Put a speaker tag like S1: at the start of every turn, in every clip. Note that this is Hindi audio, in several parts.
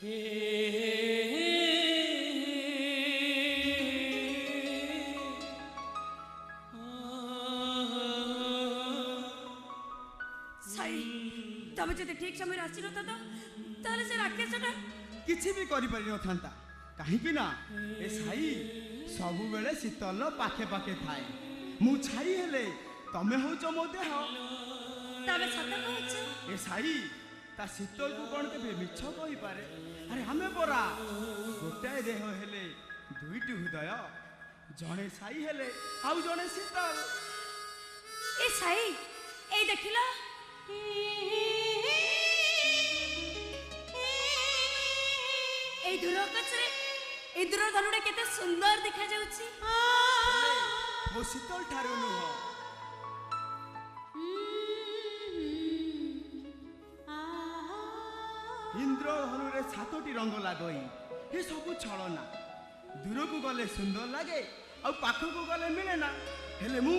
S1: साई तब जब ठीक समय आसी न ताले से राकेशटा
S2: किछि भी करि पारि न थांता काहेकि ना ए साई सबु बेले शीतल पाखे पाखे थाए मु छाई हेले तमे होच मो देह
S1: तबे सत कहछ
S2: ए साई ता शीतल को कोन केबे मिछ कहि पारे अरे हमें परा गोटाए देह हेले दुईटी हृदय जणे साई हेले आउ जणे शीतल
S1: ए साई ए देखिला ए दूर आकाशरे ए दूर धनुटा केते सुंदर देखा जाउची
S2: मो शीतल ठारो नुह इंद्र धनुरे 7टी रंग लागई ये सब छलना दूर को गले सुंदर लागे आ पाख को गले मिले ना हेले मु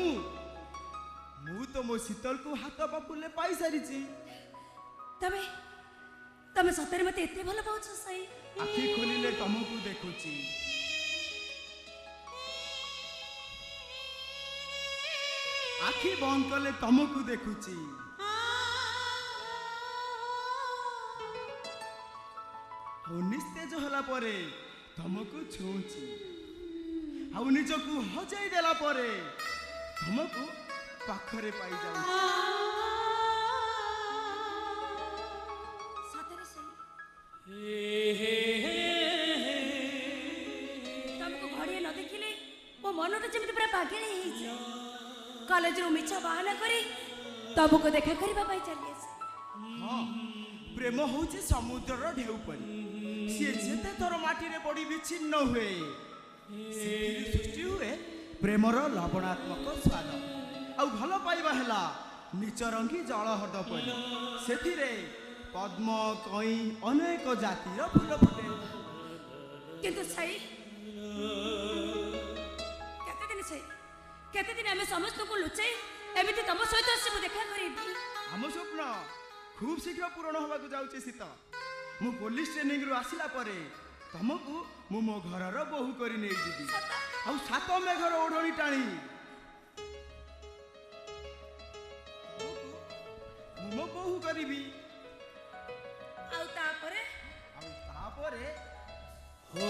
S2: तो मो शीतल को हाथ पापुले पाई सारिची
S1: तबे तमे सतरे मते एते भलो पाउछ साई
S2: आखि खोलिले तुमको देखुची आखि बंद कले तुमको देखुची निस्तेज होला परे तुमको छुची आ निजको हजाई देला परे तुमको पाखरे पाई जाऊ
S1: सतरे साई तुमको घड़िए न देखिले मो मनटा जेमिति पूरा पागल हे छै कॉलेज रो मिछा बहाना करी तुमको देखा करबा पाई चली आसे
S2: हां प्रेम होचे समुद्रर ढेउ परी से जेते थर माटी रे पड़ी विच्छिन्न हुए सेथिरे सृष्टि हुए प्रेमर लवणात्मक स्वाद आ भल पाइबा हेला निचरंगी जल हद परी सेथिरे पद्म कई अनेक जातिर फूल फुटे
S1: किंतु साई केते दिन हमें समस्त को लुचाई एमिति तम सहित आसी देखा करेबी
S2: हम स्वप्न खूब शीघ्र पूर्ण होबाकू जाउचे सीता मु पुलिस ट्रेनिंग रु आसिला परे तुमको मु मो घरर बहु करी नै जिबी आ सात मेघर ओढणी टाणी मु मो बहु करीबी
S1: आउ तापरे
S2: हो